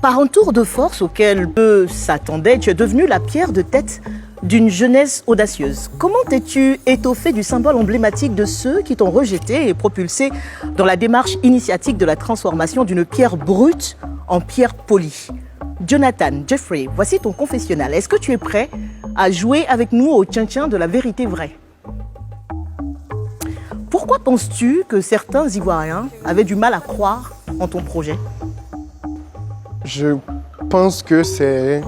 Par un tour de force auquel peu s'attendaient, tu es devenu la pierre de tête d'une jeunesse audacieuse. Comment t'es-tu étoffé du symbole emblématique de ceux qui t'ont rejeté et propulsé dans la démarche initiatique de la transformation d'une pierre brute en pierre polie? Jonathan, Jeffrey, voici ton confessionnal. Est-ce que tu es prêt à jouer avec nous au tien-tien de la vérité vraie? Pourquoi penses-tu que certains Ivoiriens avaient du mal à croire en ton projet? Je pense que c'est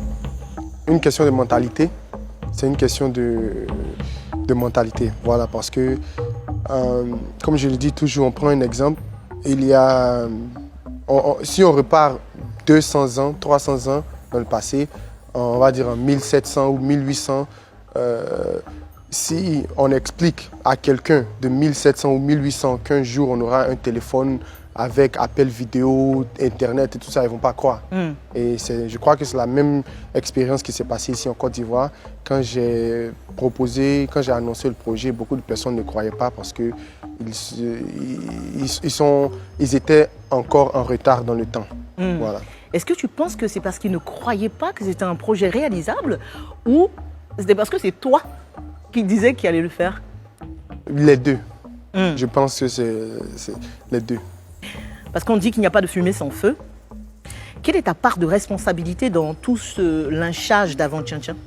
une question de mentalité. C'est une question de mentalité. Voilà, parce que, comme je le dis toujours, on prend un exemple. Il y a, si on repart 200 ans, 300 ans dans le passé, on va dire en 1700 ou 1800, si on explique à quelqu'un de 1700 ou 1800 qu'un jour on aura un téléphone avec appel vidéo, Internet et tout ça, ils ne vont pas croire. Et je crois que c'est la même expérience qui s'est passée ici en Côte d'Ivoire. Quand j'ai annoncé le projet, beaucoup de personnes ne croyaient pas parce qu'ils étaient encore en retard dans le temps. Voilà. Est-ce que tu penses que c'est parce qu'ils ne croyaient pas que c'était un projet réalisable ou c'était parce que c'est toi qui disais qu'il allait le faire? Les deux. Je pense que c'est les deux. Parce qu'on dit qu'il n'y a pas de fumée sans feu. Quelle est ta part de responsabilité dans tout ce lynchage d'avant Tien-Tien?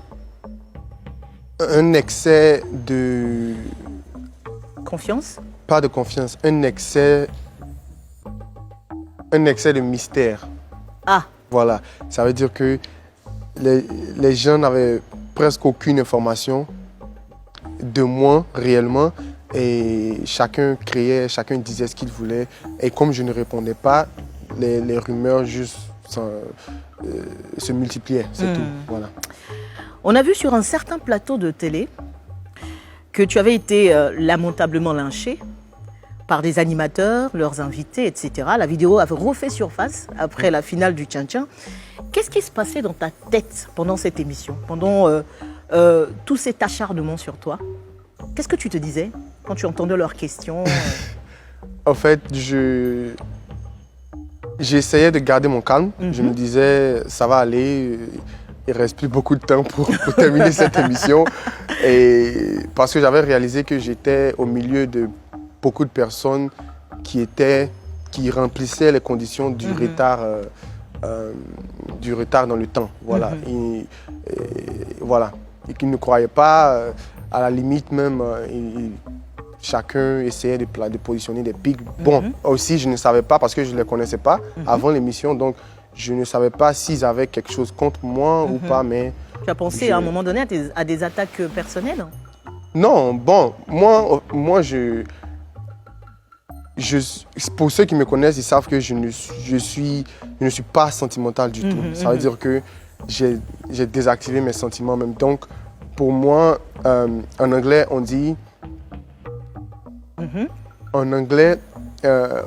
Un excès de... Confiance? Pas de confiance, un excès de mystère. Ah! Voilà, ça veut dire que les gens n'avaient presque aucune information de moi réellement. Et chacun criait, chacun disait ce qu'il voulait. Et comme je ne répondais pas, les rumeurs juste se multipliaient, c'est tout. Voilà. On a vu sur un certain plateau de télé que tu avais été lamentablement lynché par des animateurs, leurs invités, etc. La vidéo avait refait surface après la finale du Tien-Tien. Qu'est-ce qui se passait dans ta tête pendant cette émission, pendant tout cet acharnement sur toi? Qu'est-ce que tu te disais quand tu entendais leurs questions? En fait, j'essayais de garder mon calme. Je me disais, ça va aller, il ne reste plus beaucoup de temps pour terminer cette émission. Et parce que j'avais réalisé que j'étais au milieu de beaucoup de personnes qui remplissaient les conditions du retard dans le temps. Voilà. Et voilà. Et qui ne croyaient pas, à la limite même, chacun essayait de positionner des pics. Bon, aussi, je ne savais pas parce que je ne les connaissais pas avant l'émission, donc je ne savais pas s'ils avaient quelque chose contre moi ou pas, mais... Tu as pensé à un moment donné à des attaques personnelles? Non, bon, moi pour ceux qui me connaissent, ils savent que je ne suis pas sentimental du tout. Ça veut dire que j'ai désactivé mes sentiments même. Donc, pour moi, en anglais, on dit... En anglais,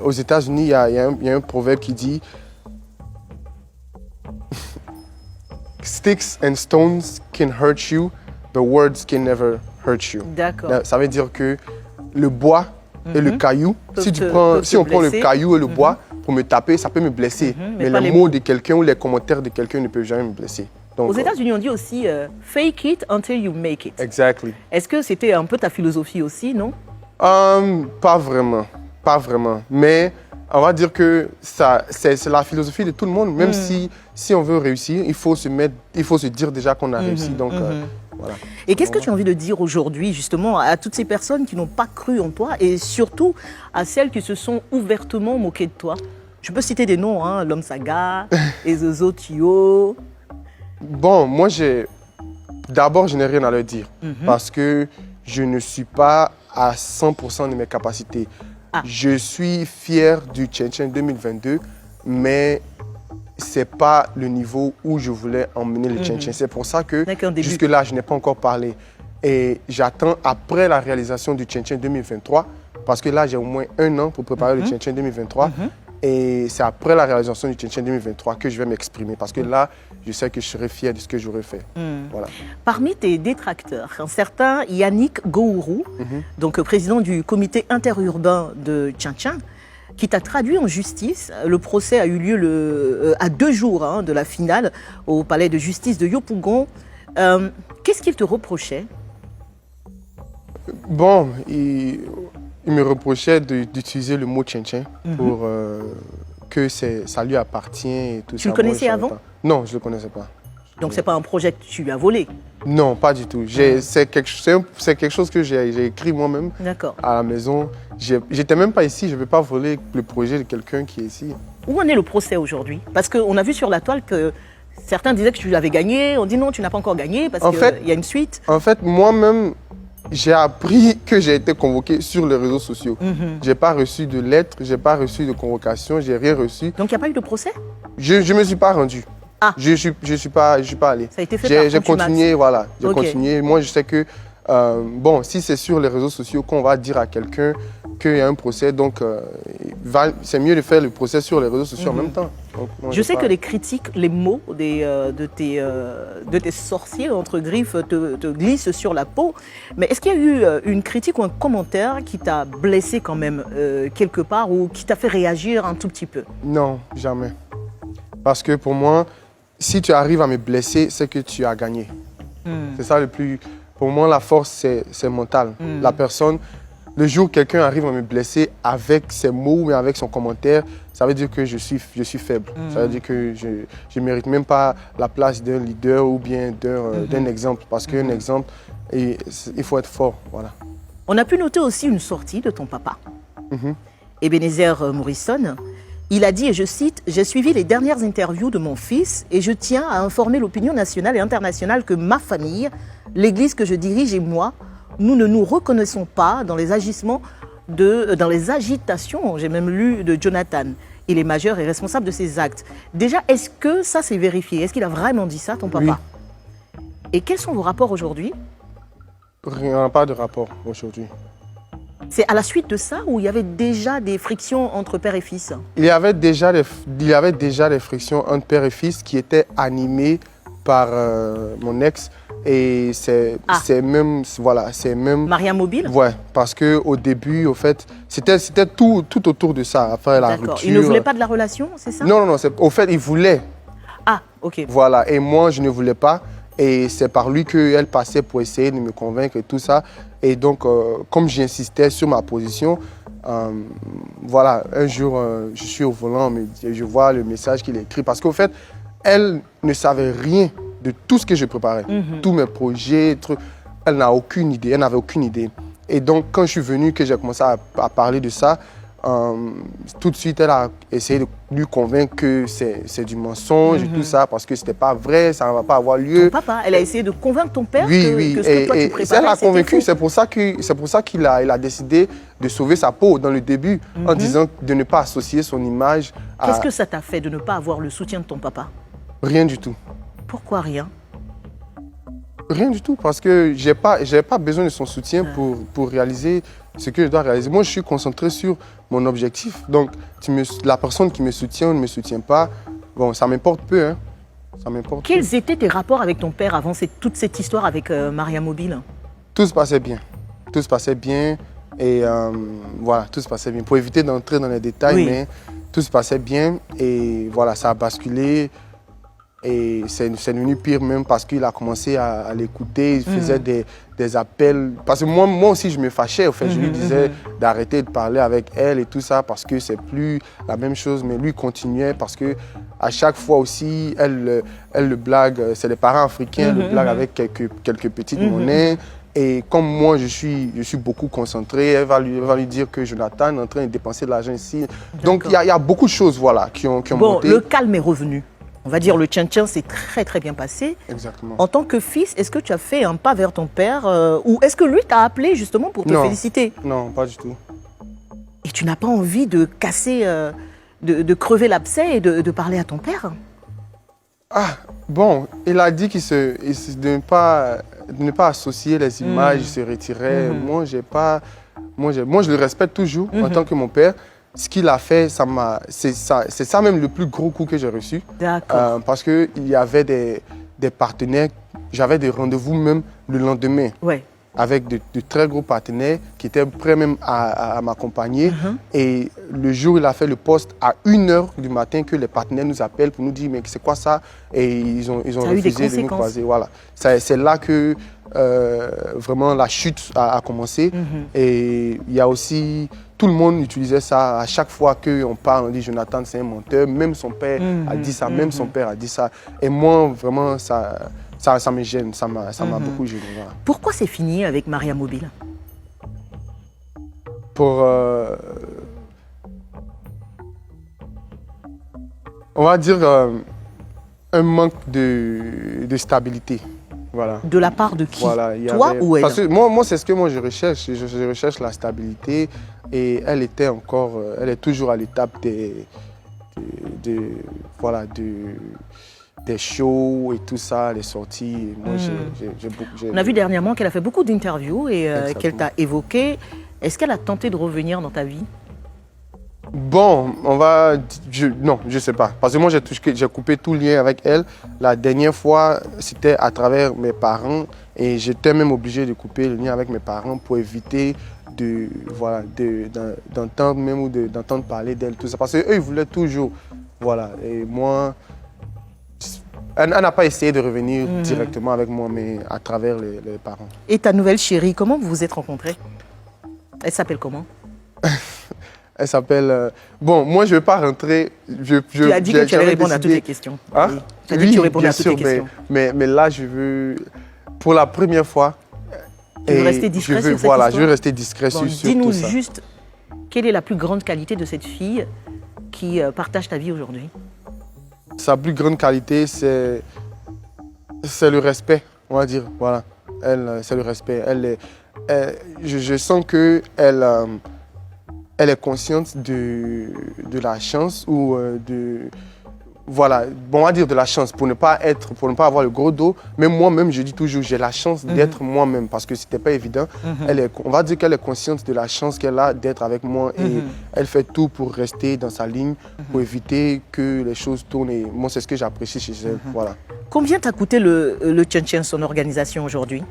aux États-Unis, il y a un proverbe qui dit Sticks and stones can hurt you, but words can never hurt you. D'accord. Ça veut dire que le bois et le caillou, si on prend le caillou et le bois pour me taper, ça peut me blesser. Mais les mots de quelqu'un ou les commentaires de quelqu'un ne peuvent jamais me blesser. Donc, aux États-Unis, on dit aussi fake it until you make it. Exactly. Est-ce que c'était un peu ta philosophie aussi, non? Pas vraiment. Mais on va dire que c'est la philosophie de tout le monde. Même si on veut réussir, il faut se dire déjà qu'on a réussi. Donc, voilà. Et qu'est-ce que tu as envie de dire aujourd'hui, justement, à toutes ces personnes qui n'ont pas cru en toi et surtout à celles qui se sont ouvertement moquées de toi? Je peux citer des noms, hein, L'Homme Saga, Ezozo Tio. Bon, moi, d'abord, je n'ai rien à leur dire parce que je ne suis pas à 100% de mes capacités. Je suis fier du Tien-Tien 2022, mais ce n'est pas le niveau où je voulais emmener le Tien-Tien. C'est pour ça que jusque-là, je n'ai pas encore parlé. Et j'attends après la réalisation du Tien-Tien 2023, parce que là, j'ai au moins 1 an pour préparer le Tien-Tien 2023. Et c'est après la réalisation du Tien-Tien 2023 que je vais m'exprimer. Parce que là, je sais que je serai fier de ce que j'aurais fait. Voilà. Parmi tes détracteurs, un certain Yannick Gourou, donc président du comité interurbain de Tien-Tien, qui t'a traduit en justice. Le procès a eu lieu à 2 jours de la finale au palais de justice de Yopougon. Qu'est-ce qu'il te reprochait? Bon, il me reprochait d'utiliser le mot tchin-tchin pour que ça lui appartient et tout ça. Tu le connaissais avant? Non, je ne le connaissais pas. Donc, ce n'est pas un projet que tu lui as volé? Non, pas du tout. C'est quelque chose que j'ai écrit moi-même à la maison. J'étais même pas ici, je ne vais pas voler le projet de quelqu'un qui est ici. Où en est le procès aujourd'hui? Parce qu'on a vu sur la toile que certains disaient que tu l'avais gagné. On dit non, tu n'as pas encore gagné parce qu'il y a une suite. En fait, moi-même, j'ai appris que j'ai été convoqué sur les réseaux sociaux. Je n'ai pas reçu de lettre, je n'ai pas reçu de convocation, je n'ai rien reçu. Donc, il n'y a pas eu de procès? Je ne me suis pas rendu. Ah. Je suis pas allé. Ça a été fait par J'ai continué, voilà. J'ai continué. Moi, je sais que, bon, si c'est sur les réseaux sociaux qu'on va dire à quelqu'un qu'il y a un procès, donc c'est mieux de faire le procès sur les réseaux sociaux en même temps. Donc, non, je sais que les critiques, les mots de tes sorciers, entre griffes, te glissent sur la peau. Mais est-ce qu'il y a eu une critique ou un commentaire qui t'a blessé quand même quelque part ou qui t'a fait réagir un tout petit peu? Non, jamais. Parce que pour moi, si tu arrives à me blesser, c'est que tu as gagné. C'est ça le plus... Pour moi, la force, c'est mental. La personne, le jour où quelqu'un arrive à me blesser avec ses mots ou avec son commentaire, ça veut dire que je suis faible. Ça veut dire que je ne mérite même pas la place d'un leader ou bien d'un exemple. Parce qu'un exemple, il faut être fort. Voilà. On a pu noter aussi une sortie de ton papa, Ebenezer Morrison. Il a dit, et je cite, « J'ai suivi les dernières interviews de mon fils et je tiens à informer l'opinion nationale et internationale que ma famille, l'église que je dirige et moi, nous ne nous reconnaissons pas dans les agissements, dans les agitations, j'ai même lu, de Jonathan. Il est majeur et responsable de ses actes. » Déjà, est-ce que ça s'est vérifié? Est-ce qu'il a vraiment dit ça, ton papa? Oui. Et quels sont vos rapports aujourd'hui? Rien, pas de rapport aujourd'hui. C'est à la suite de ça où il y avait déjà des frictions entre père et fils? Il y avait déjà des frictions entre père et fils qui étaient animées par mon ex. Et c'est même... Maria Mobile? Ouais, parce qu'au début, au fait, c'était tout autour de ça, après la rupture. Il ne voulait pas de la relation, c'est ça? Non, au fait, il voulait. Ah, ok. Voilà, et moi, je ne voulais pas. Et c'est par lui qu'elle passait pour essayer de me convaincre et tout ça. Et donc, comme j'insistais sur ma position, voilà, un jour, je suis au volant, je vois le message qu'il a écrit. Parce qu'au fait, elle ne savait rien de tout ce que je préparais. Tous mes projets, elle n'avait aucune idée. Et donc, quand je suis venu, que j'ai commencé à parler de ça, tout de suite, elle a essayé de lui convaincre que c'est du mensonge et tout ça, parce que c'était pas vrai, ça ne va pas avoir lieu. Ton papa, elle a essayé de convaincre ton père que ce que toi tu préparais, elle l'a convaincu, c'est pour ça qu'il a décidé de sauver sa peau dans le début, en disant de ne pas associer son image à... Qu'est-ce que ça t'a fait de ne pas avoir le soutien de ton papa? Rien du tout. Pourquoi rien? Rien du tout, parce que je n'ai pas besoin de son soutien pour réaliser ce que je dois réaliser. Moi, je suis concentré sur mon objectif. Donc, la personne qui me soutient ou ne me soutient pas, bon, ça m'importe peu. Hein. Ça m'importe peu. Quels étaient tes rapports avec ton père avant toute cette histoire avec Maria Mobile? Tout se passait bien. Tout se passait bien. Et voilà, tout se passait bien. Pour éviter d'entrer dans les détails, mais tout se passait bien. Et voilà, ça a basculé. Et c'est devenu pire même parce qu'il a commencé à l'écouter, il faisait des appels. Parce que moi aussi, je me fâchais. En fait, je lui disais d'arrêter de parler avec elle et tout ça parce que c'est plus la même chose. Mais lui continuait parce que à chaque fois aussi, elle le blague. C'est les parents africains, le blague avec quelques petites monnaies. Et comme moi, je suis beaucoup concentré, elle va lui dire que Jonathan est en train de dépenser de l'argent ici. Donc, il y a beaucoup de choses voilà, qui ont monté. Le calme est revenu. On va dire le tchin-tchin s'est très très bien passé. Exactement. En tant que fils, est-ce que tu as fait un pas vers ton père ou est-ce que lui t'a appelé justement pour te féliciter? Non, pas du tout. Et tu n'as pas envie de casser, de crever l'abcès et de parler à ton père? Ah, bon, il a dit de ne pas associer les images, il se retirait. Moi, je le respecte toujours en tant que mon père. Ce qu'il a fait, c'est ça même le plus gros coup que j'ai reçu. D'accord. Parce qu'il y avait des partenaires, j'avais des rendez-vous même le lendemain. Ouais. avec de très gros partenaires qui étaient prêts même à m'accompagner. Et le jour où il a fait le poste, à 1h du matin, que les partenaires nous appellent pour nous dire mais c'est quoi ça? Et ils ont refusé de nous croiser. Voilà. C'est là que vraiment la chute a commencé. Et il y a aussi, tout le monde utilisait ça. À chaque fois qu'on parle, on dit Jonathan c'est un menteur. Même son père a dit ça, même son père a dit ça. Et moi, vraiment, ça me gêne, ça m'a beaucoup gêné. Voilà. Pourquoi c'est fini avec Maria Mobile? Pour, on va dire, un manque de stabilité. Voilà. De la part de qui? Voilà, Toi ou elle? Parce que moi c'est ce que je recherche. Je recherche la stabilité et elle est toujours à l'étape des shows et tout ça, les sorties. Et moi, On a vu dernièrement qu'elle a fait beaucoup d'interviews et qu'elle t'a évoqué. Est-ce qu'elle a tenté de revenir dans ta vie? Bon, non, je ne sais pas. Parce que moi, j'ai coupé tout lien avec elle. La dernière fois, c'était à travers mes parents et j'étais même obligé de couper le lien avec mes parents pour éviter d'entendre même ou d'entendre parler d'elle, tout ça. Parce qu'eux, ils voulaient toujours. Voilà. Et moi, elle n'a pas essayé de revenir directement avec moi, mais à travers les parents. Et ta nouvelle chérie, comment vous vous êtes rencontrés? Elle s'appelle comment? Elle s'appelle... Bon, moi, je ne vais pas rentrer... Tu as dit que tu allais répondre à toutes les questions. Hein? Oui. Tu as dit que tu répondais à toutes les questions. Mais là, je veux... Pour la première fois... Tu veux rester discret sur cette histoire? Voilà, je veux rester discret sur tout ça. Dis-nous juste, quelle est la plus grande qualité de cette fille qui partage ta vie aujourd'hui? Sa plus grande qualité, c'est le respect, on va dire. Voilà, c'est le respect. Je sens qu'elle elle est consciente de la chance ou voilà, bon, on va dire de la chance pour ne pas avoir le gros dos. Même moi-même, je dis toujours, j'ai la chance d'être moi-même parce que c'était pas évident. On va dire qu'elle est consciente de la chance qu'elle a d'être avec moi et elle fait tout pour rester dans sa ligne, pour éviter que les choses tournent. Et moi, c'est ce que j'apprécie chez elle. Voilà. Combien t'a coûté le Tchétchène, son organisation aujourd'hui?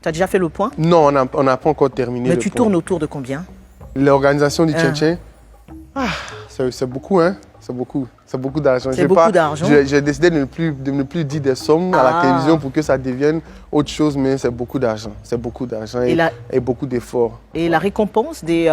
Tu as déjà fait le point? Non, on n'a pas encore terminé. Mais tu tournes autour de combien? L'organisation du Tchétchène, c'est beaucoup, hein? C'est beaucoup d'argent. C'est beaucoup d'argent. J'ai décidé de ne plus dire des sommes à la télévision pour que ça devienne autre chose, mais c'est beaucoup d'argent. C'est beaucoup d'argent et beaucoup d'efforts. Et la récompense des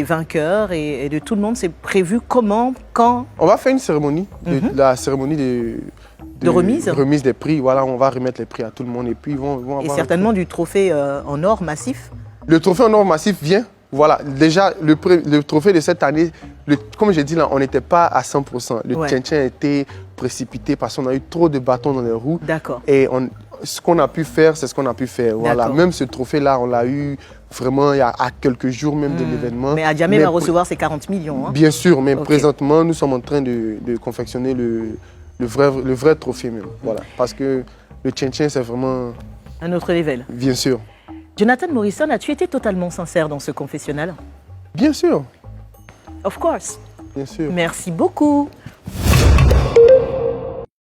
vainqueurs et de tout le monde, c'est prévu comment, quand? On va faire une cérémonie, la cérémonie de remise des prix. Voilà, on va remettre les prix à tout le monde et puis ils vont avoir... Et certainement du trophée en or massif? Le trophée en or massif vient. Voilà, déjà, le trophée de cette année, comme j'ai dit là, on n'était pas à 100%. Le Tchétchène a été précipité parce qu'on a eu trop de bâtons dans les roues. D'accord. Et ce qu'on a pu faire, c'est ce qu'on a pu faire. Voilà. Même ce trophée-là, on l'a eu vraiment il y a quelques jours même de l'événement. Mais Adjamé va recevoir ses 40 millions. Hein? Bien sûr, mais présentement, nous sommes en train de confectionner le vrai trophée même. Voilà. Parce que le Tchétchène, c'est vraiment... Un autre level. Bien sûr. Jonathan Morrison, as-tu été totalement sincère dans ce confessionnal? Bien sûr. Of course. Bien sûr. Merci beaucoup.